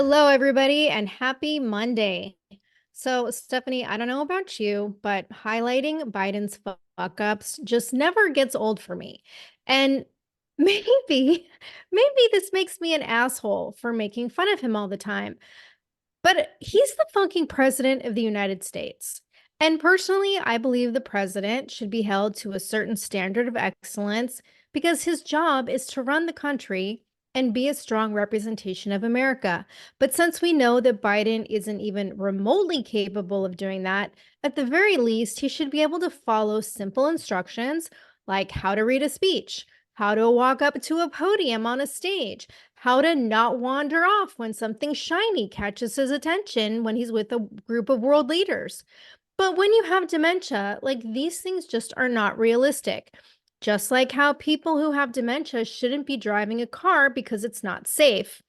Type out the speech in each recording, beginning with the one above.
Hello, everybody, and happy Monday. So, Stephanie, I don't know about you, but highlighting Biden's fuck ups just never gets old for me. And maybe, maybe this makes me an asshole for making fun of him all the time. But he's the fucking president of the United States. And personally, I believe the president should be held to a certain standard of excellence because his job is to run the country and be a strong representation of America. But since we know that Biden isn't even remotely capable of doing that, at the very least, he should be able to follow simple instructions like how to read a speech, how to walk up to a podium on a stage, how to not wander off when something shiny catches his attention when he's with a group of world leaders. But when you have dementia, like these things just are not realistic. Just like how people who have dementia shouldn't be driving a car because it's not safe.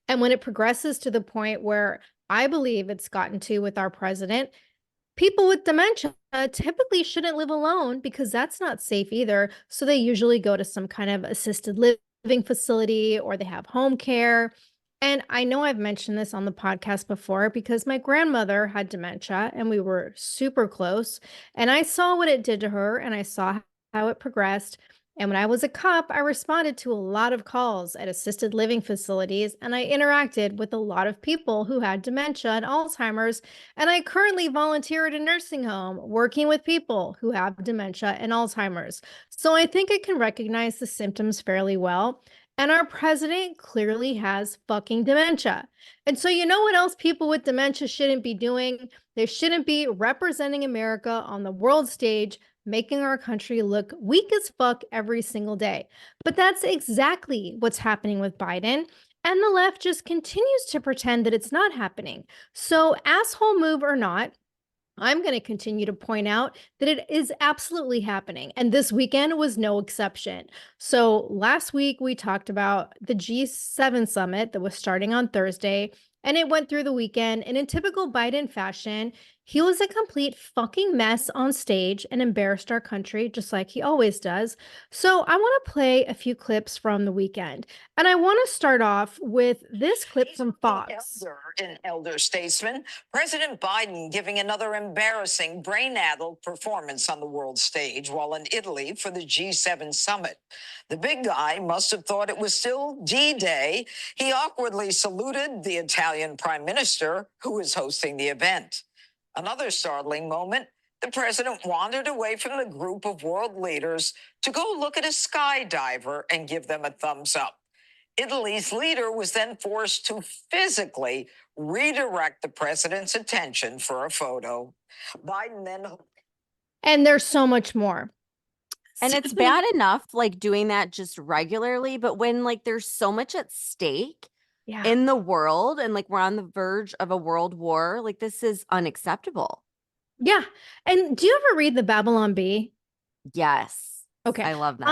And when it progresses to the point where I believe it's gotten to with our president, people with dementia typically shouldn't live alone because that's not safe either. So they usually go to some kind of assisted living facility or they have home care. And I know I've mentioned this on the podcast before because my grandmother had dementia and we were super close. And I saw what it did to her and I saw how it progressed. And when I was a cop, I responded to a lot of calls at assisted living facilities and I interacted with a lot of people who had dementia and Alzheimer's. And I currently volunteer at a nursing home working with people who have dementia and Alzheimer's. So I think I can recognize the symptoms fairly well. And our president clearly has fucking dementia. And so, you know what else people with dementia shouldn't be doing? They shouldn't be representing America on the world stage, making our country look weak as fuck every single day. But that's exactly what's happening with Biden. And the left just continues to pretend that it's not happening. So, asshole move or not, I'm going to continue to point out that it is absolutely happening. And this weekend was no exception. So last week we talked about the G7 summit that was starting on Thursday, and it went through the weekend. And in typical Biden fashion, he was a complete fucking mess on stage and embarrassed our country, just like he always does. So I want to play a few clips from the weekend. And I want to start off with this clip from Fox. An elder statesman, President Biden giving another embarrassing, brain-addled performance on the world stage while in Italy for the G7 summit. The big guy must have thought it was still D-Day. He awkwardly saluted the Italian prime minister who was hosting the event. Another startling moment, the president wandered away from the group of world leaders to go look at a skydiver and give them a thumbs up. Italy's leader was then forced to physically redirect the president's attention for a photo. Biden then. And there's so much more. And it's bad enough like doing that just regularly, but when like there's so much at stake in the world and like we're on the verge of a world war, like this is unacceptable. Yeah. And do you ever read the Babylon Bee? Yes. Okay. I love them.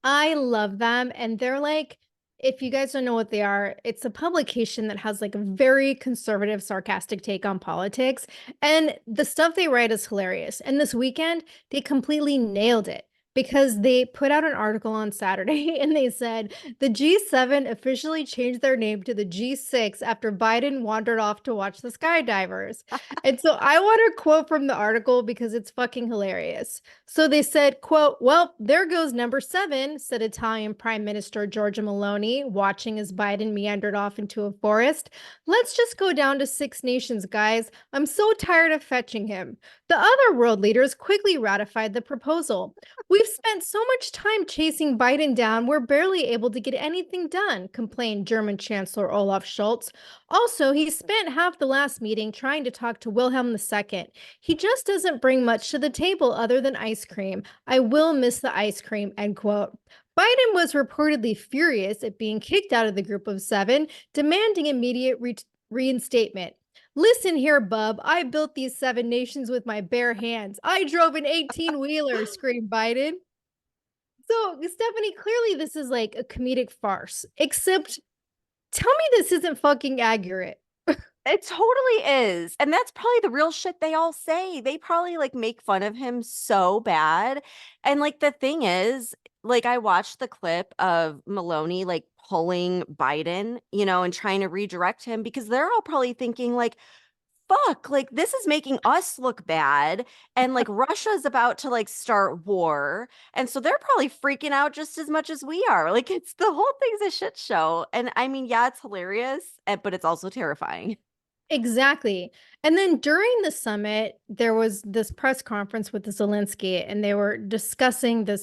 I love them. And they're like, if you guys don't know what they are, it's a publication that has like a very conservative, sarcastic take on politics. And the stuff they write is hilarious. And this weekend, they completely nailed it because they put out an article on Saturday and they said the G7 officially changed their name to the G6 after Biden wandered off to watch the skydivers. And so I want to quote from the article because it's fucking hilarious. So they said, quote, "Well, there goes number 7, said Italian Prime Minister Giorgia Meloni, watching as Biden meandered off into a forest. Let's just go down to 6 nations, guys. I'm so tired of fetching him." The other world leaders quickly ratified the proposal. "We've spent so much time chasing Biden down, we're barely able to get anything done," complained German Chancellor Olaf Scholz. Also, he spent half the last meeting trying to talk to Wilhelm II. He just doesn't bring much to the table other than ice cream. I will miss the ice cream, end quote. Biden was reportedly furious at being kicked out of the group of 7, demanding immediate reinstatement. "Listen here, bub. I built these 7 nations with my bare hands. I drove an 18-wheeler, screamed Biden. So, Stephanie, clearly this is like a comedic farce, except tell me this isn't fucking accurate. It totally is. And that's probably the real shit they all say. They probably like make fun of him so bad. And like the thing is, like I watched the clip of Maloney like pulling Biden, and trying to redirect him because they're all probably thinking like, fuck, like this is making us look bad. And like Russia's about to like start war. And so they're probably freaking out just as much as we are. Like it's the whole thing's a shit show. And I mean, yeah, it's hilarious, but it's also terrifying. Exactly. And then during the summit, there was this press conference with Zelensky, and they were discussing the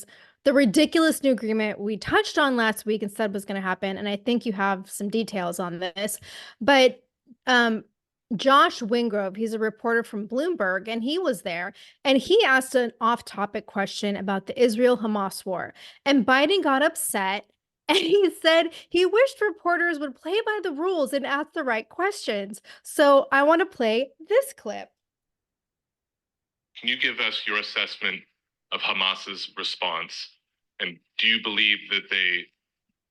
ridiculous new agreement we touched on last week and said was going to happen. And I think you have some details on this. But um, Josh Wingrove, he's a reporter from Bloomberg, and he was there, and he asked an off-topic question about the Israel-Hamas war. And Biden got upset. And he said he wished reporters would play by the rules and ask the right questions. So I want to play this clip. Can you give us your assessment of Hamas's response? And do you believe that they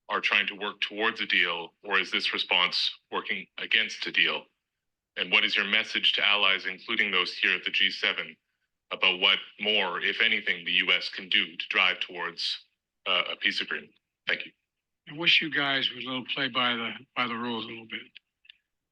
are trying to work towards a deal, or is this response working against a deal? And what is your message to allies, including those here at the G7, about what more, if anything, the U.S. can do to drive towards a peace agreement? Thank you. I wish you guys would a little play by the rules a little bit.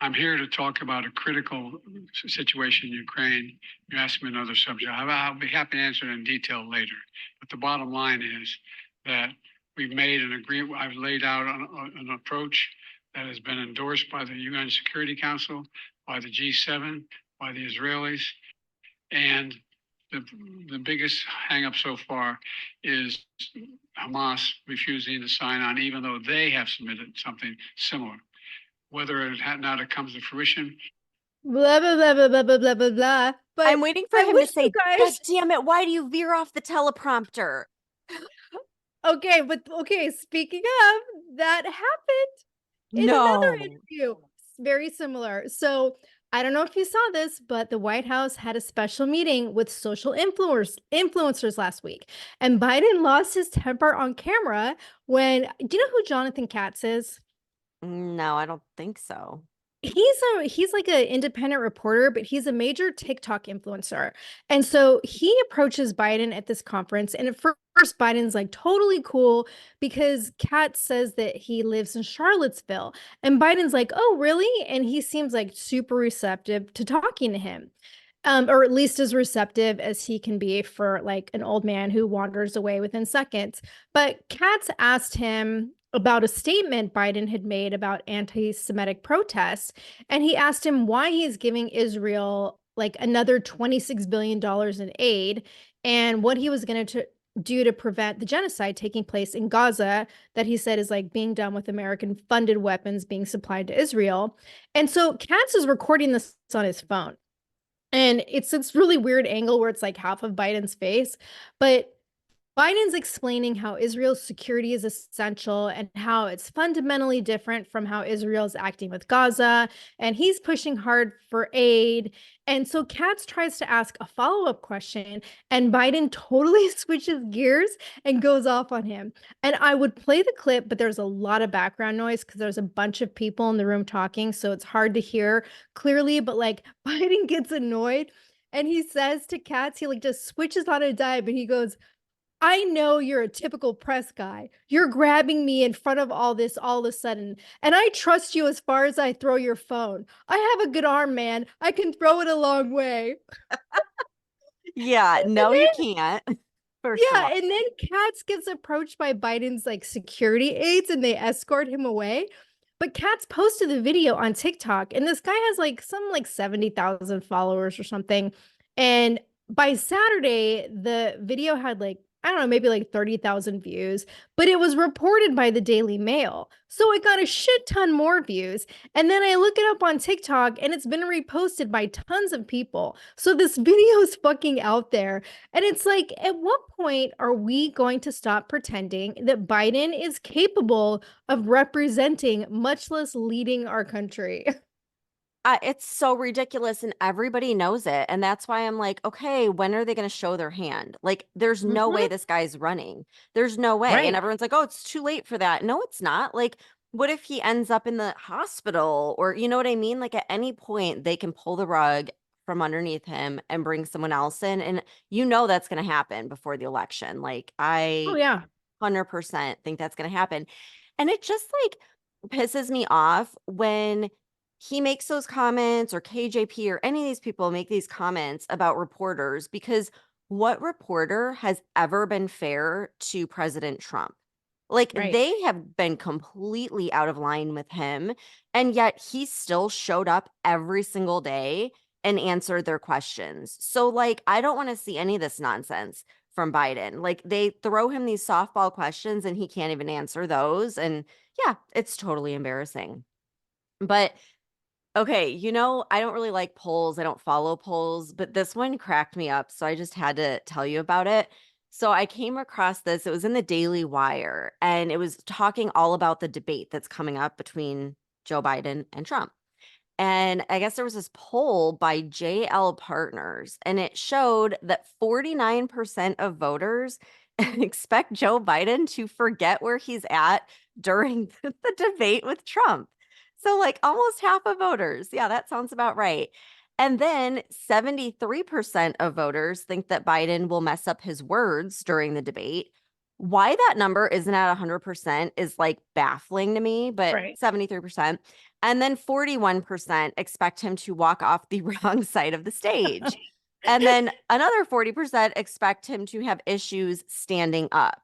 I'm here to talk about a critical situation in Ukraine. You asked me another subject. I'll be happy to answer it in detail later. But the bottom line is that we've made an agreement. I've laid out an approach that has been endorsed by the UN Security Council, by the G7, by the Israelis, and the biggest hangup so far is Hamas refusing to sign on, even though they have submitted something similar. Whether it now that comes to fruition, Blah blah blah blah blah blah blah blah blah. But I'm waiting for him to say, God damn it, why do you veer off the teleprompter? Okay, but okay, speaking of, that happened in another interview. Very similar. So I don't know if you saw this, but the White House had a special meeting with social influencers last week. And Biden lost his temper on camera when, do you know who Jonathan Katz is? No, I don't think so. He's like an independent reporter, but he's a major TikTok influencer. And so he approaches Biden at this conference. And at first, Biden's like totally cool because Kat says that he lives in Charlottesville. And Biden's like, oh, really? And he seems like super receptive to talking to him. Or at least as receptive as he can be for like an old man who wanders away within seconds. But Katz asked him about a statement Biden had made about anti-Semitic protests, and he asked him why he's giving Israel like another $26 billion in aid and what he was going to do to prevent the genocide taking place in Gaza that he said is like being done with American funded weapons being supplied to Israel. And so Katz is recording this on his phone. And it's this really weird angle where it's like half of Biden's face, but Biden's explaining how Israel's security is essential and how it's fundamentally different from how Israel's acting with Gaza. And he's pushing hard for aid. And so Katz tries to ask a follow-up question, and Biden totally switches gears and goes off on him. And I would play the clip, but there's a lot of background noise because there's a bunch of people in the room talking. So it's hard to hear clearly, but like Biden gets annoyed and he says to Katz, he like just switches on a dime and he goes, I know you're a typical press guy. You're grabbing me in front of all this all of a sudden. And I trust you as far as I throw your phone. I have a good arm, man. I can throw it a long way. Yeah, no, you can't. First of all. Yeah, and then Katz gets approached by Biden's like security aides and they escort him away. But Katz posted the video on TikTok, and this guy has like some like 70,000 followers or something. And by Saturday, the video had like, I don't know, maybe like 30,000 views, but it was reported by the Daily Mail. So it got a shit ton more views. And then I look it up on TikTok and it's been reposted by tons of people. So this video is fucking out there. And it's like, at what point are we going to stop pretending that Biden is capable of representing, much less leading our country? It's so ridiculous and everybody knows it. And that's why I'm like, okay, when are they going to show their hand? Like, there's no way this guy's running. There's no way. Right. And everyone's like, oh, it's too late for that. No, it's not. Like, what if he ends up in the hospital or, you know what I mean? Like, at any point, they can pull the rug from underneath him and bring someone else in. And you know that's going to happen before the election. Like, Oh, yeah. 100% think that's going to happen. And it just like pisses me off when he makes those comments, or KJP or any of these people make these comments about reporters, because what reporter has ever been fair to President Trump? Like, Right. they have been completely out of line with him, and yet he still showed up every single day and answered their questions. So, like, I don't want to see any of this nonsense from Biden. Like, they throw him these softball questions and he can't even answer those. And yeah, it's totally embarrassing. But okay, I don't really like polls. I don't follow polls, but this one cracked me up. So I just had to tell you about it. So I came across this. It was in the Daily Wire, and it was talking all about the debate that's coming up between Joe Biden and Trump. And I guess there was this poll by JL Partners, and it showed that 49% of voters expect Joe Biden to forget where he's at during the debate with Trump. So, like, almost half of voters. Yeah, that sounds about right. And then 73% of voters think that Biden will mess up his words during the debate. Why that number isn't at 100% is like baffling to me, but Right. 73%. And then 41% expect him to walk off the wrong side of the stage. And then another 40% expect him to have issues standing up.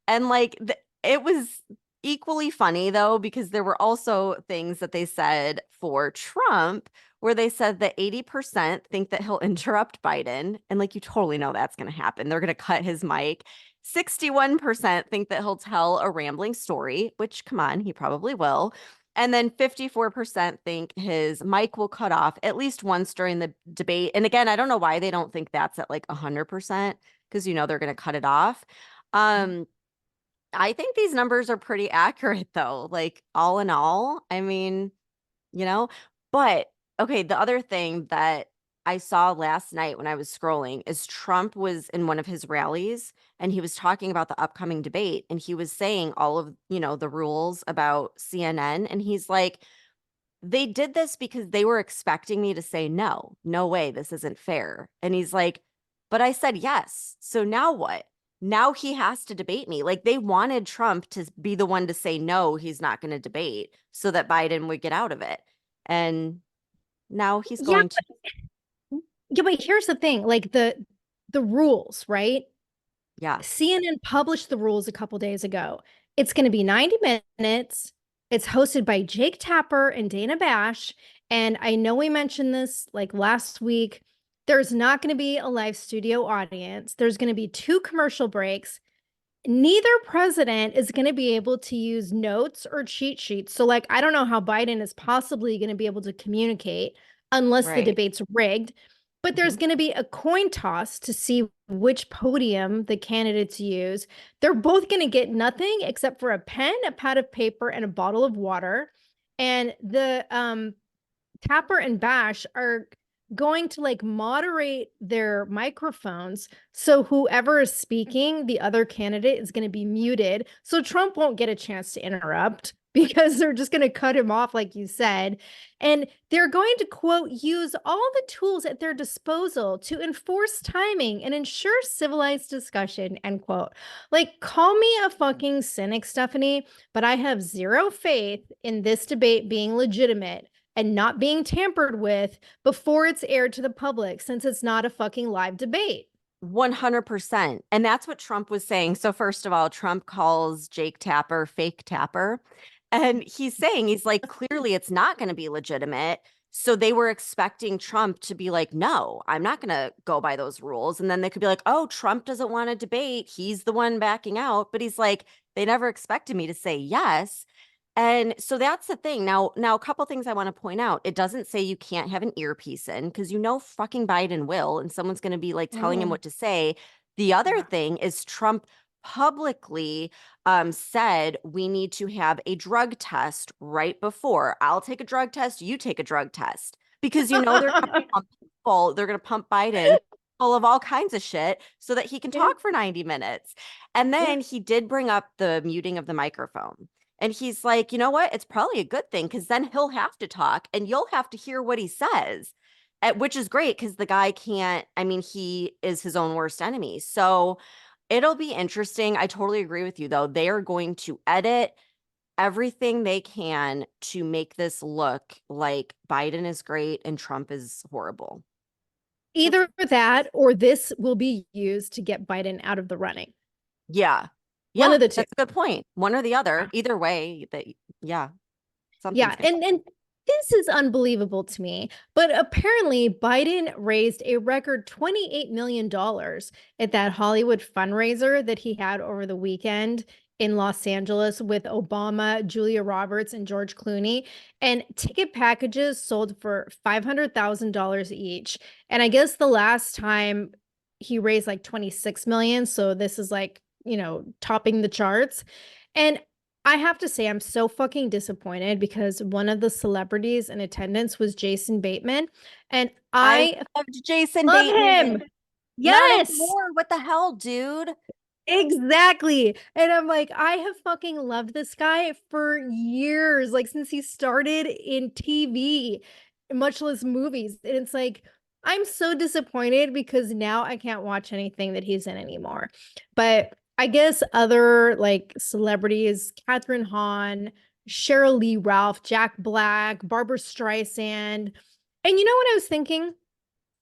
And like it was equally funny though, because there were also things that they said for Trump where they said that 80% think that he'll interrupt Biden. And like, you totally know that's going to happen. They're going to cut his mic. 61% think that he'll tell a rambling story, which, come on, he probably will. And then 54% think his mic will cut off at least once during the debate. And again, I don't know why they don't think that's at like 100%, because they're going to cut it off. I think these numbers are pretty accurate though. Like, all in all, I mean, you know, but okay, the other thing that I saw last night when I was scrolling is Trump was in one of his rallies, and he was talking about the upcoming debate, and he was saying all of, the rules about CNN, and he's like, they did this because they were expecting me to say no. No way, this isn't fair. And he's like, but I said yes. So now what? Now he has to debate me. Like, they wanted Trump to be the one to say no, he's not going to debate, so that Biden would get out of it. And now he's Yeah, going to. yeah, but here's the thing, like the rules, right? Yeah. CNN published the rules a couple days ago. It's going to be 90 minutes. It's hosted by Jake Tapper and Dana Bash. And I know we mentioned this like last week. There's not going to be a live studio audience. There's going to be 2 commercial breaks. Neither president is going to be able to use notes or cheat sheets. So, like, I don't know how Biden is possibly going to be able to communicate unless the Right. debate's rigged. But there's going to be a coin toss to see which podium the candidates use. They're both going to get nothing except for a pen, a pad of paper, and a bottle of water. And the Tapper and Bash are going to like moderate their microphones. So whoever is speaking, the other candidate is going to be muted. So Trump won't get a chance to interrupt because they're just going to cut him off, like you said. And they're going to, quote, use all the tools at their disposal to enforce timing and ensure civilized discussion, end quote. Like, call me a fucking cynic, Stephanie, but I have zero faith in this debate being legitimate and not being tampered with before it's aired to the public, since it's not a fucking live debate. 100%. And that's what Trump was saying. So first of all, Trump calls Jake Tapper fake Tapper. And he's saying, he's like, clearly it's not going to be legitimate. So they were expecting Trump to be like, no, I'm not going to go by those rules. And then they could be like, oh, Trump doesn't want to debate. He's the one backing out. But he's like, they never expected me to say yes. And so that's the thing. Now, a couple things I want to point out. It doesn't say you can't have an earpiece in, because fucking Biden will, and someone's going to be like telling him what to say. The other thing is Trump publicly said we need to have a drug test right before. I'll take a drug test, you take a drug test, because they're going to pump they're going to pump Biden full of all kinds of shit so that he can talk for 90 minutes. And then he did bring up the muting of the microphone. And he's like, you know what? It's probably a good thing, because then he'll have to talk and you'll have to hear what he says, which is great, because the guy can't, I mean, he is his own worst enemy. So It'll be interesting. I totally agree with you, though. They are going to edit everything they can to make this look like Biden is great and Trump is horrible. Either that or this will be used to get Biden out of the running. Yeah. One Yeah, of the two. that's a good point. One or the other. Either way, yeah. Yeah, and this is unbelievable to me, but apparently Biden raised a record $28 million at that Hollywood fundraiser that he had over the weekend in Los Angeles with Obama, Julia Roberts, and George Clooney. And ticket packages sold for $500,000 each. And I guess the last time he raised like 26 million, so this is like, topping the charts. And I have to say, I'm so fucking disappointed because one of the celebrities in attendance was Jason Bateman, and I I loved Jason love Bateman. him. Not Yes, anymore. What the hell, dude? exactly. And I'm like, I have fucking loved this guy for years, like since he started in TV, much less movies. And it's like, I'm so disappointed because now I can't watch anything that he's in anymore. But I guess other like celebrities, Catherine Hahn, Cheryl Lee Ralph, Jack Black, Barbara Streisand. And you know what I was thinking?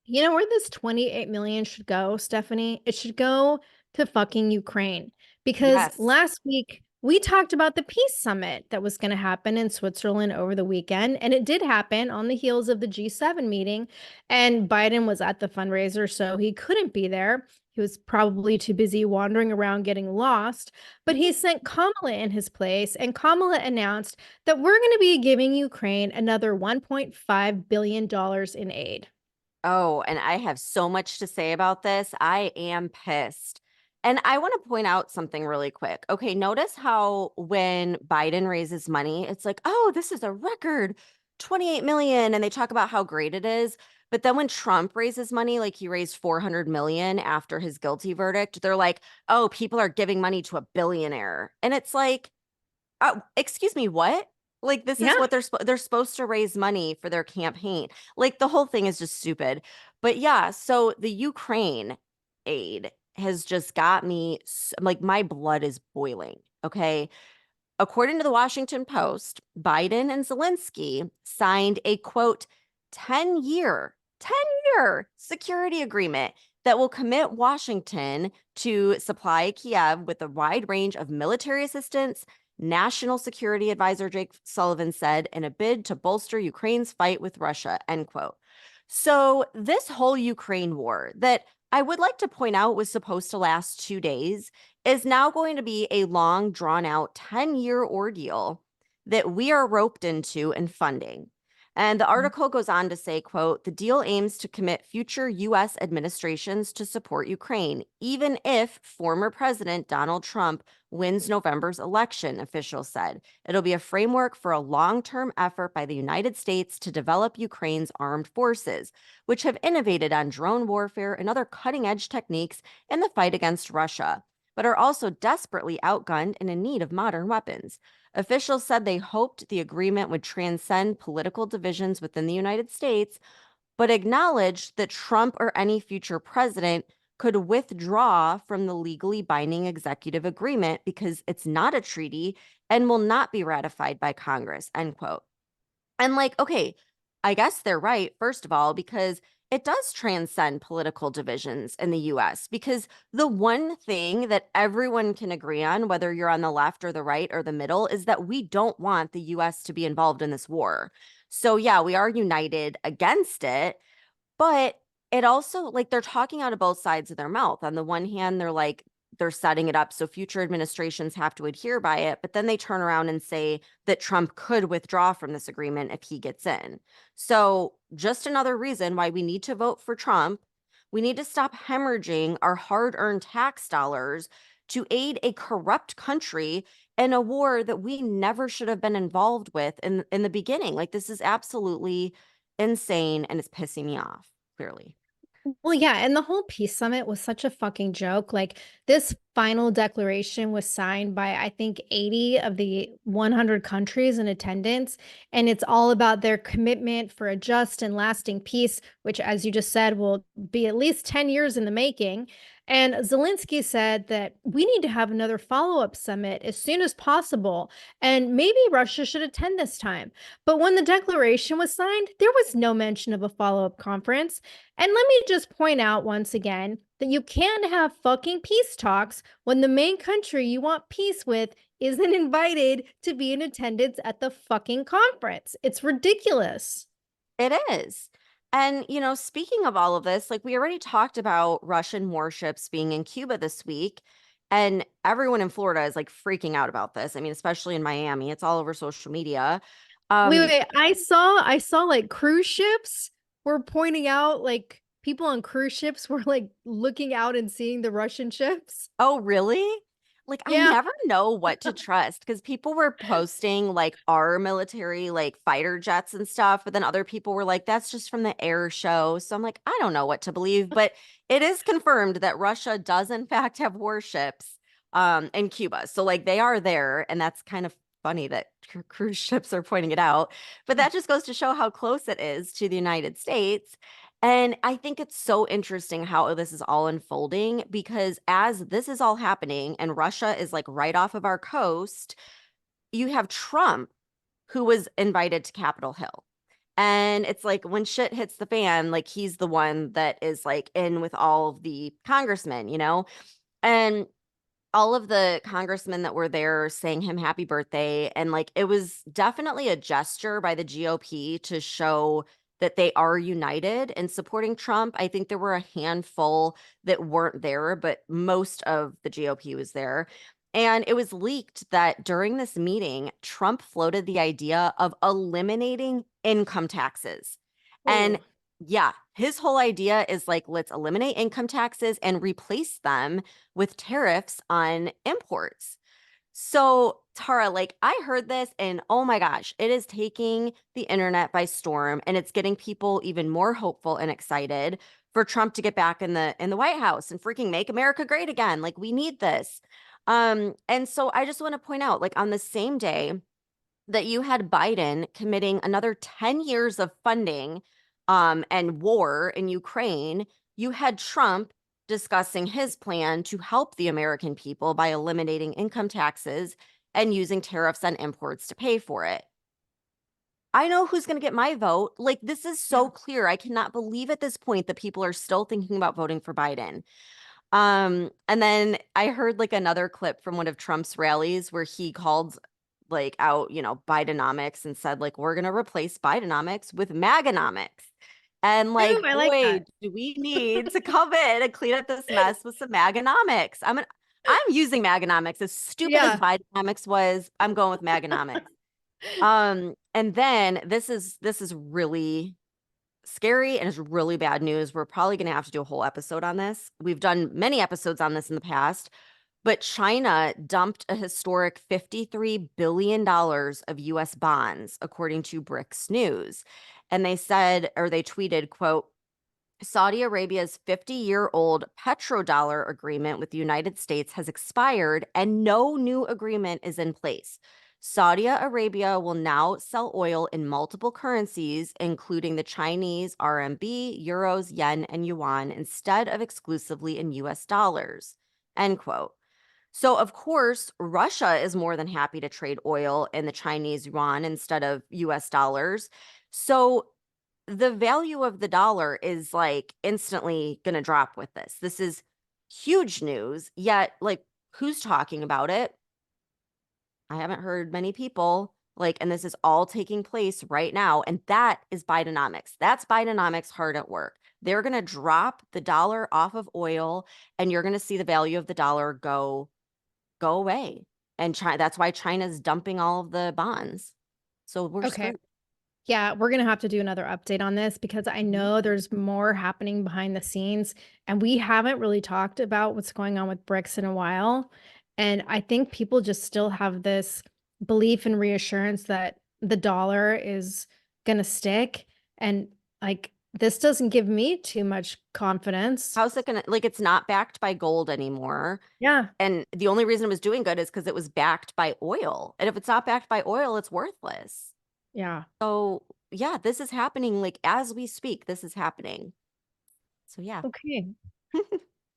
You know where this 28 million should go, Stephanie? It should go to fucking Ukraine. Because Yes. last week we talked about the peace summit that was going to happen in Switzerland over the weekend. And it did happen on the heels of the G7 meeting. And Biden was at the fundraiser, so he couldn't be there. He was probably too busy wandering around getting lost. But he sent Kamala in his place. And Kamala announced that we're going to be giving Ukraine another $1.5 billion in aid. Oh, and I have so much to say about this. I am pissed. And I want to point out something really quick. Okay, notice how when Biden raises money, it's like, oh, this is a record 28 million. And they talk about how great it is. But then when Trump raises money, like he raised 400 million after his guilty verdict, they're like, oh, people are giving money to a billionaire. And it's like, excuse me, what? Like this is Yeah. what they're supposed to raise money for their campaign. Like the whole thing is just stupid. But yeah, so the Ukraine aid has just got me like my blood is boiling, okay? According to the Washington Post, Biden and Zelensky signed a quote 10-year security agreement that will commit Washington to supply Kiev with a wide range of military assistance, National Security Advisor Jake Sullivan said, in a bid to bolster Ukraine's fight with Russia, end quote. So this whole Ukraine war that I would like to point out was supposed to last 2 days is now going to be a long, drawn out 10-year ordeal that we are roped into and funding. And the article goes on to say, quote, the deal aims to commit future U.S. administrations to support Ukraine, even if former President Donald Trump wins November's election, officials said. It'll be a framework for a long-term effort by the United States to develop Ukraine's armed forces, which have innovated on drone warfare and other cutting-edge techniques in the fight against Russia, but are also desperately outgunned and in need of modern weapons. Officials said they hoped the agreement would transcend political divisions within the United States, but acknowledged that Trump or any future president could withdraw from the legally binding executive agreement because it's not a treaty and will not be ratified by Congress, end quote. And like, okay, I guess they're right, first of all, because it does transcend political divisions in the US. Because the one thing that everyone can agree on, whether you're on the left or the right or the middle, is that we don't want the US to be involved in this war. So, yeah, we are united against it, but it also, like, they're talking out of both sides of their mouth. On the one hand, they're like, they're setting it up so future administrations have to adhere by it. But then they turn around and say that Trump could withdraw from this agreement if he gets in. So, just another reason why we need to vote for Trump. We need to stop hemorrhaging our hard earned tax dollars to aid a corrupt country in a war that we never should have been involved with in the beginning. Like, this is absolutely insane and it's pissing me off, clearly. Well, yeah, and the whole peace summit was such a fucking joke. Like this final declaration was signed by, I think, 80 of the 100 countries in attendance. And it's all about their commitment for a just and lasting peace, which, as you just said, will be at least 10 years in the making. And Zelensky said that we need to have another follow up summit as soon as possible. And maybe Russia should attend this time. But when the declaration was signed, there was no mention of a follow up conference. And let me just point out once again that you can't have fucking peace talks when the main country you want peace with isn't invited to be in attendance at the fucking conference. It's ridiculous. It is. And, speaking of all of this, like we already talked about Russian warships being in Cuba this week, and everyone in Florida is like freaking out about this. I mean, especially in Miami, it's all over social media. Wait, I saw like cruise ships were pointing out, like people on cruise ships were like looking out and seeing the Russian ships. Oh, really? Like, I Yeah. never know what to trust because people were posting like our military, like fighter jets and stuff. But then other people were like, that's just from the air show. So I'm like, I don't know what to believe. But it is confirmed that Russia does, in fact, have warships in Cuba. So, like, they are there. And that's kind of funny that cruise ships are pointing it out. But that just goes to show how close it is to the United States. And I think it's so interesting how this is all unfolding because as this is all happening and Russia is like right off of our coast, you have Trump who was invited to Capitol Hill. And it's like when shit hits the fan, like he's the one that is like in with all of the congressmen. And all of the congressmen that were there saying him happy birthday. And like it was definitely a gesture by the GOP to show that they are united in supporting Trump. I think there were a handful that weren't there, but most of the GOP was there. And it was leaked that during this meeting, Trump floated the idea of eliminating income taxes. And Ooh. yeah, his whole idea is like, let's eliminate income taxes and replace them with tariffs on imports. So, Tara, like I heard this and oh my gosh, it is taking the internet by storm and it's getting people even more hopeful and excited for Trump to get back in the White House and freaking make America great again. Like we need this. And so I just want to point out like on the same day that you had Biden committing another 10 years of funding and war in Ukraine, you had Trump discussing his plan to help the American people by eliminating income taxes and using tariffs on imports to pay for it. I know who's going to get my vote. Like, this is Yeah. so clear. I cannot believe at this point that people are still thinking about voting for Biden. And then I heard like another clip from one of Trump's rallies where he called like out, Bidenomics and said like we're gonna replace Bidenomics with Maganomics. And Ooh, like, I like boy, that. do we need to come in and clean up this mess with some Maganomics. I'm using Maganomics. As stupid as Yeah. Bidenomics was, I'm going with Maganomics. And then this is really scary and it's really bad news. We're probably going to have to do a whole episode on this. We've done many episodes on this in the past, but China dumped a historic $53 billion of US bonds, according to BRICS News. And they said, or they tweeted, quote, Saudi Arabia's 50-year-old petrodollar agreement with the United States has expired and no new agreement is in place. Saudi Arabia will now sell oil in multiple currencies, including the Chinese RMB, euros, yen, and yuan, instead of exclusively in US dollars. End quote. So, of course, Russia is more than happy to trade oil in the Chinese yuan instead of US dollars. So, the value of the dollar is like instantly going to drop with this. This is huge news. Yet, like, who's talking about it? I haven't heard many people. Like, and this is all taking place right now. And that is Bidenomics. That's Bidenomics hard at work. They're going to drop the dollar off of oil, and you're going to see the value of the dollar go away. And that's why China's dumping all of the bonds. So we're Okay. screwed. Yeah, we're going to have to do another update on this because I know there's more happening behind the scenes and we haven't really talked about what's going on with BRICS in a while. And I think people just still have this belief and reassurance that the dollar is going to stick. And like, this doesn't give me too much confidence. How's it gonna, like, it's not backed by gold anymore. Yeah. And the only reason it was doing good is because it was backed by oil. And if it's not backed by oil, it's worthless. Yeah. So yeah, this is happening like as we speak. This is happening. So yeah. Okay.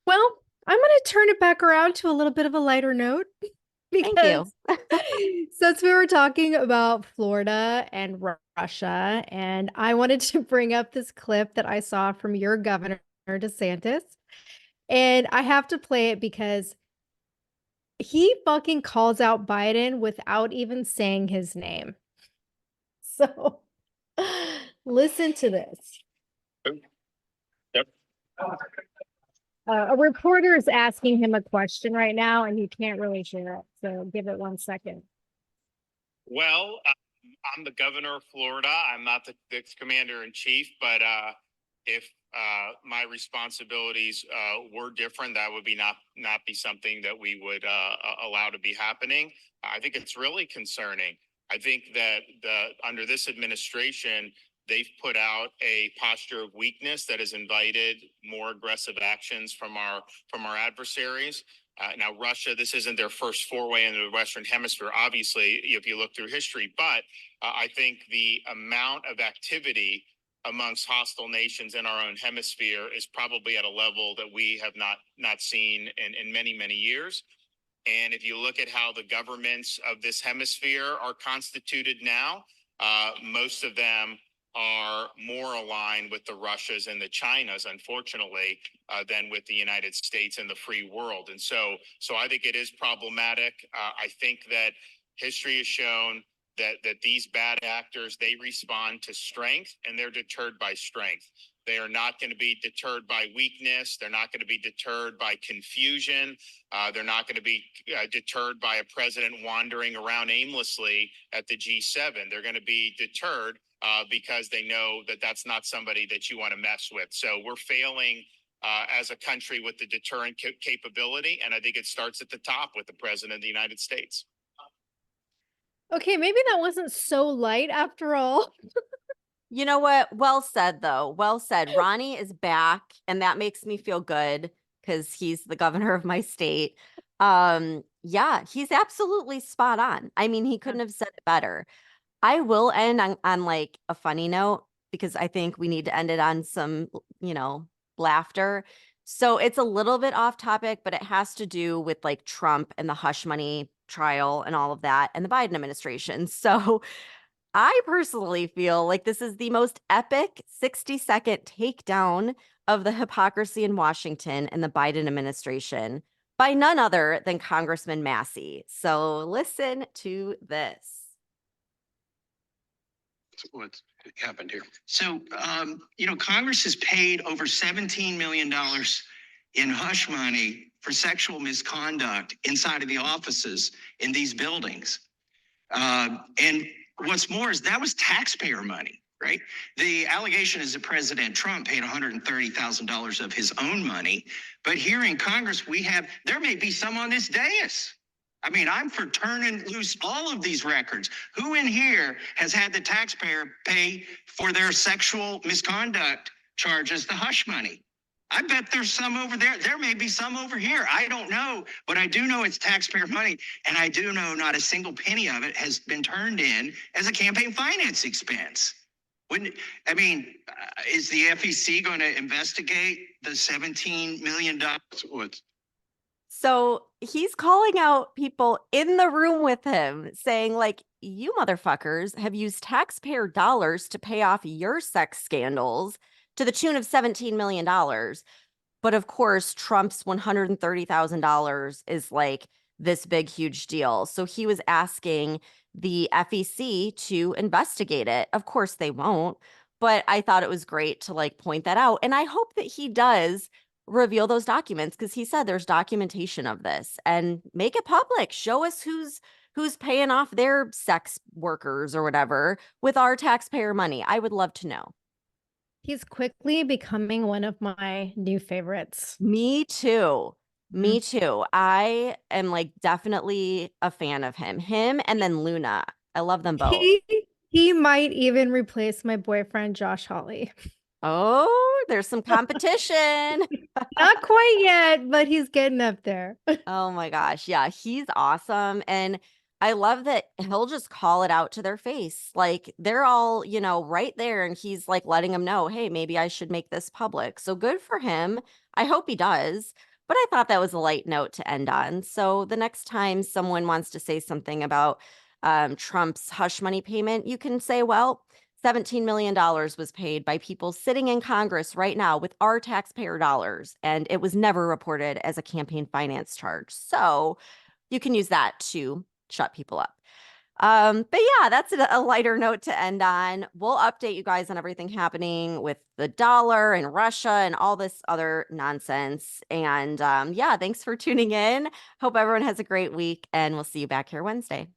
Well, I'm going to turn it back around to a little bit of a lighter note Thank you. because since we were talking about Florida and Russia, and I wanted to bring up this clip that I saw from your governor, DeSantis, and I have to play it because he fucking calls out Biden without even saying his name. So listen to this. Yep. A reporter is asking him a question right now, and he can't really share it. So give it 1 second. Well, I'm the governor of Florida. I'm not the commander in chief, but if my responsibilities were different, that would not be something that we would allow to be happening. I think it's really concerning. I think that under this administration, they've put out a posture of weakness that has invited more aggressive actions from our adversaries. Now, Russia, this isn't their first foray into the Western Hemisphere, obviously, if you look through history, but I think the amount of activity amongst hostile nations in our own hemisphere is probably at a level that we have not seen in many, many years. And if you look at how the governments of this hemisphere are constituted now, most of them are more aligned with the Russias and the Chinas, unfortunately, than with the United States and the free world. And so I think it is problematic. I think that history has shown that these bad actors, they respond to strength and they're deterred by strength. They are not going to be deterred by weakness. They're not going to be deterred by confusion. They're not going to be deterred by a president wandering around aimlessly at the G7. They're going to be deterred because they know that that's not somebody that you want to mess with. So we're failing as a country with the deterrent capability. And I think it starts at the top with the president of the United States. Okay, maybe that wasn't so light after all. You know what? Well said, though. Well said. Ronnie is back, and that makes me feel good because he's the governor of my state. Yeah, he's absolutely spot on. I mean, he couldn't have said it better. I will end on like a funny note because I think we need to end it on some, laughter. So it's a little bit off topic, but it has to do with like Trump and the hush money trial and all of that and the Biden administration. So I personally feel like this is the most epic 60-second takedown of the hypocrisy in Washington and the Biden administration by none other than Congressman Massey. So listen to this. What's happened here? So, Congress has paid over $17 million in hush money for sexual misconduct inside of the offices in these buildings. And what's more is that was taxpayer money, right? The allegation is that President Trump paid $130,000 of his own money. But here in Congress, there may be some on this dais. I mean, I'm for turning loose all of these records. Who in here has had the taxpayer pay for their sexual misconduct charges, the hush money? I bet there's some over there. There may be some over here. I don't know, but I do know it's taxpayer money. And I do know not a single penny of it has been turned in as a campaign finance expense. Is the FEC going to investigate the $17 million? So he's calling out people in the room with him saying like, you motherfuckers have used taxpayer dollars to pay off your sex scandals to the tune of $17 million. But of course, Trump's $130,000 is like this big, huge deal. So he was asking the FEC to investigate it. Of course, they won't. But I thought it was great to like point that out. And I hope that he does reveal those documents because he said there's documentation of this and make it public. Show us who's paying off their sex workers or whatever with our taxpayer money. I would love to know. He's quickly becoming one of my new favorites. Me too. Me too. I am like definitely a fan of him. Him and then Luna. I love them both. He might even replace my boyfriend, Josh Hawley. Oh, there's some competition. Not quite yet, but he's getting up there. Oh my gosh. Yeah, he's awesome. And I love that he'll just call it out to their face. Like they're all, right there. And he's like letting them know, hey, maybe I should make this public. So good for him. I hope he does. But I thought that was a light note to end on. So the next time someone wants to say something about Trump's hush money payment, you can say, well, $17 million was paid by people sitting in Congress right now with our taxpayer dollars, and it was never reported as a campaign finance charge. So you can use that to shut people up. But yeah, that's a lighter note to end on. We'll update you guys on everything happening with the dollar and Russia and all this other nonsense. And yeah, thanks for tuning in. Hope everyone has a great week, and we'll see you back here Wednesday.